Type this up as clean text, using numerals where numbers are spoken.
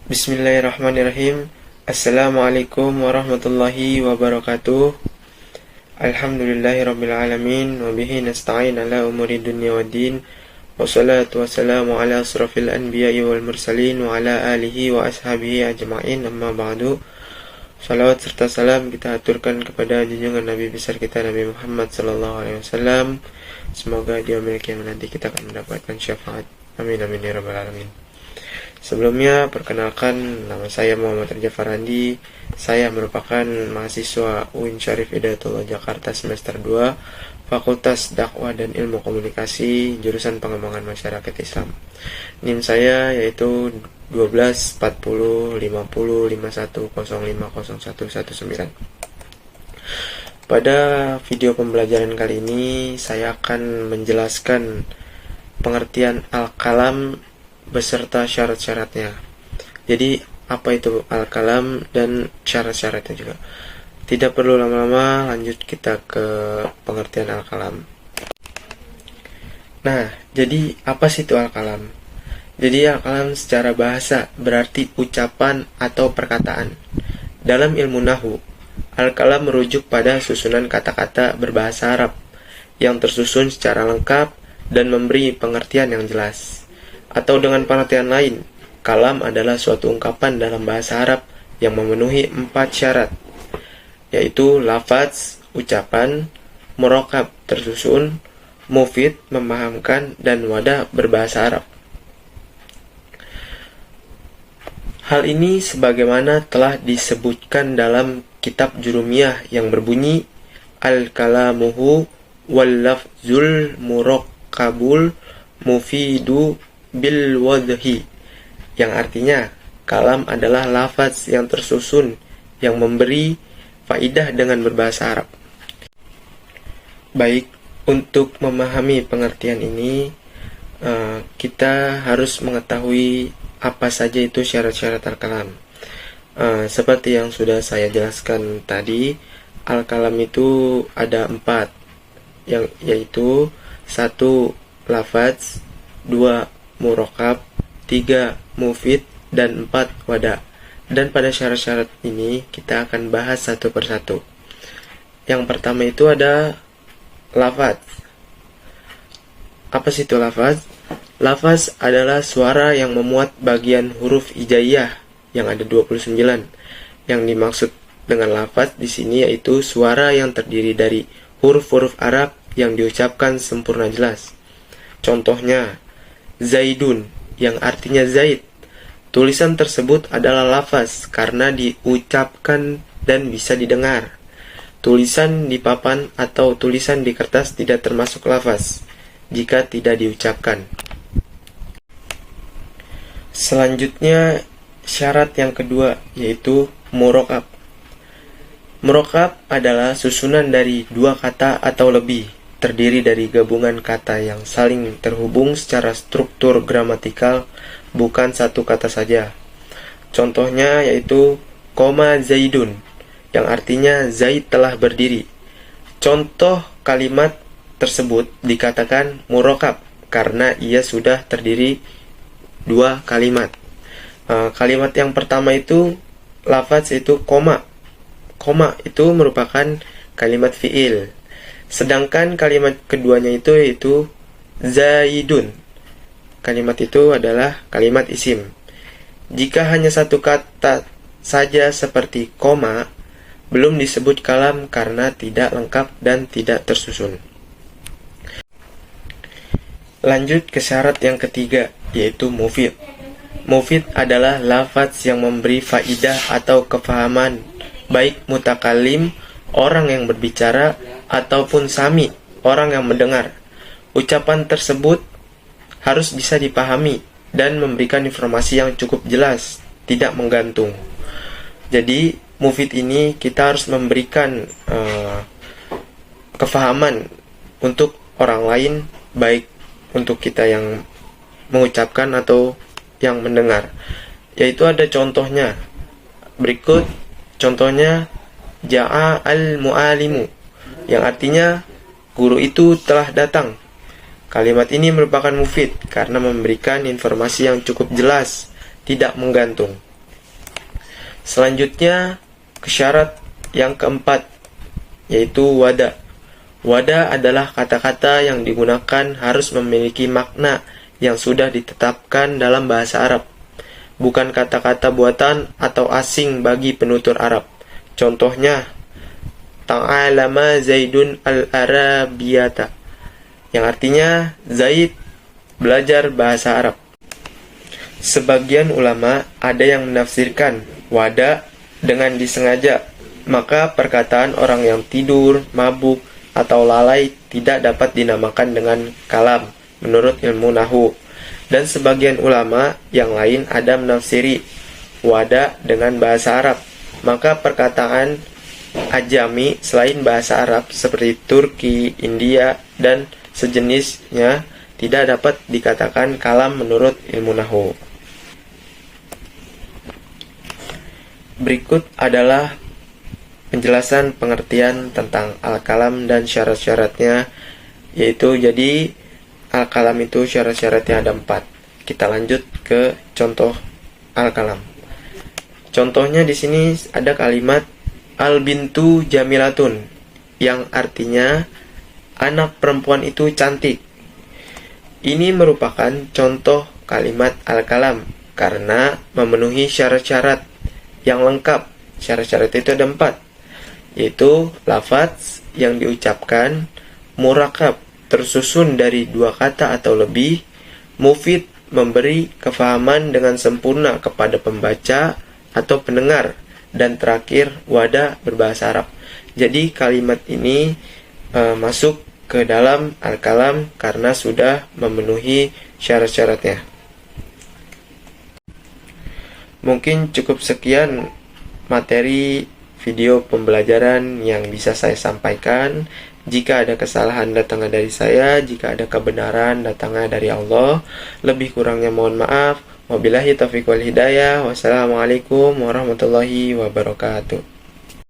Bismillahirrahmanirrahim. Assalamualaikum warahmatullahi wabarakatuh. Alhamdulillahirrabbilalamin. Wabihi nasta'in ala umuri dunya wa din. Wassalatu wassalamu ala asrafil anbiya'i wal mursalin. Wa ala alihi wa ashabihi ajma'in. Amma ba'du. Salawat serta salam kita aturkan kepada junjungan Nabi besar kita, Nabi Muhammad SAW. Semoga di yaumil kiamat nanti kita akan mendapatkan syafaat. Amin amin ya rabbal alamin. Sebelumnya, perkenalkan, nama saya Muhammad Raja Farandi. Saya merupakan mahasiswa UIN Syarif Hidayatullah Jakarta semester 2, Fakultas Dakwah dan Ilmu Komunikasi, jurusan Pengembangan Masyarakat Islam. NIM saya yaitu 12 40 50 51 05 01 19. Pada video pembelajaran kali ini, saya akan menjelaskan pengertian al-kalam beserta syarat-syaratnya. Jadi apa itu al-kalam dan syarat-syaratnya juga. Tidak perlu lama-lama, lanjut kita ke pengertian al-kalam. Nah, jadi apa sih itu al-kalam? Jadi al-kalam secara bahasa berarti ucapan atau perkataan. Dalam ilmu nahwu, al-kalam merujuk pada susunan kata-kata berbahasa Arab yang tersusun secara lengkap dan memberi pengertian yang jelas. Atau dengan pengertian lain, kalam adalah suatu ungkapan dalam bahasa Arab yang memenuhi 4 syarat, yaitu lafaz, ucapan, murokab, tersusun, mufid, memahamkan, dan wadah berbahasa Arab. Hal ini sebagaimana telah disebutkan dalam kitab Jurumiyah yang berbunyi al-kalamuhu wal lafzul murokkabul mufidu bil wadhi, yang artinya kalam adalah lafaz yang tersusun yang memberi faidah dengan berbahasa Arab. Baik, untuk memahami pengertian ini kita harus mengetahui apa saja itu syarat-syarat al-kalam. Seperti yang sudah saya jelaskan tadi, al-kalam itu ada 4, yaitu 1 lafaz, 2 murokab, 3 mufid, dan 4 wadah. Dan pada syarat-syarat ini kita akan bahas satu persatu. Yang pertama itu ada lafaz. Apa sih itu lafaz? Lafaz adalah suara yang memuat bagian huruf hijaiyah yang ada 29. Yang dimaksud dengan lafaz di sini yaitu suara yang terdiri dari huruf-huruf Arab yang diucapkan sempurna jelas. Contohnya Zaidun, yang artinya Zaid. Tulisan tersebut adalah lafaz karena diucapkan dan bisa didengar. Tulisan di papan atau tulisan di kertas tidak termasuk lafaz jika tidak diucapkan. Selanjutnya, syarat yang kedua yaitu murokab. Murokab adalah susunan dari 2 kata atau lebih, terdiri dari gabungan kata yang saling terhubung secara struktur gramatikal, bukan satu kata saja. Contohnya yaitu koma Zaidun, yang artinya Zaid telah berdiri. Contoh kalimat tersebut dikatakan murokab karena ia sudah terdiri 2 kalimat. Kalimat yang pertama itu lafaz itu koma. Koma itu merupakan kalimat fi'il. Sedangkan kalimat keduanya itu yaitu Zaidun. Kalimat itu adalah kalimat isim. Jika hanya satu kata saja seperti koma, belum disebut kalam karena tidak lengkap dan tidak tersusun. Lanjut ke syarat yang ketiga, yaitu mufid. Mufid adalah lafaz yang memberi faidah atau kefahaman, baik mutakalim, orang yang berbicara, ataupun sami, orang yang mendengar. Ucapan tersebut harus bisa dipahami dan memberikan informasi yang cukup jelas, tidak menggantung. Jadi, mufid ini kita harus memberikan kefahaman untuk orang lain, baik untuk kita yang mengucapkan atau yang mendengar. Yaitu ada contohnya. Berikut contohnya ja'a al-mu'alimu, yang artinya guru itu telah datang. Kalimat ini merupakan mufid karena memberikan informasi yang cukup jelas, tidak menggantung. Selanjutnya ke syarat yang keempat, yaitu wada. Wada adalah kata-kata yang digunakan harus memiliki makna yang sudah ditetapkan dalam bahasa Arab, bukan kata-kata buatan atau asing bagi penutur Arab. Contohnya, ta'alama Zaidun al-Arabiyata, yang artinya Zaid belajar bahasa Arab. Sebagian ulama ada yang menafsirkan wada dengan disengaja, maka perkataan orang yang tidur, mabuk, atau lalai tidak dapat dinamakan dengan kalam menurut ilmu nahwu. Dan sebagian ulama yang lain ada menafsiri wada dengan bahasa Arab, maka perkataan ajami selain bahasa Arab seperti Turki, India, dan sejenisnya tidak dapat dikatakan kalam menurut ilmu nahwu. Berikut adalah penjelasan pengertian tentang al-kalam dan syarat-syaratnya, yaitu jadi al-kalam itu syarat-syaratnya ada 4. Kita lanjut ke contoh al-kalam. Contohnya di sini ada kalimat al-bintu jamilatun, yang artinya anak perempuan itu cantik. Ini merupakan contoh kalimat al-kalam karena memenuhi syarat-syarat yang lengkap. Syarat-syarat itu ada 4, yaitu lafaz yang diucapkan, murakab tersusun dari 2 kata atau lebih, mufid memberi kefahaman dengan sempurna kepada pembaca atau pendengar, dan terakhir wada berbahasa Arab. Jadi kalimat ini masuk ke dalam al-kalam karena sudah memenuhi syarat-syaratnya. Mungkin cukup sekian materi video pembelajaran yang bisa saya sampaikan. Jika ada kesalahan datangnya dari saya, jika ada kebenaran datangnya dari Allah. Lebih kurangnya mohon maaf. Wabillahi taufiq wal hidayah. Wassalamualaikum warahmatullahi wabarakatuh.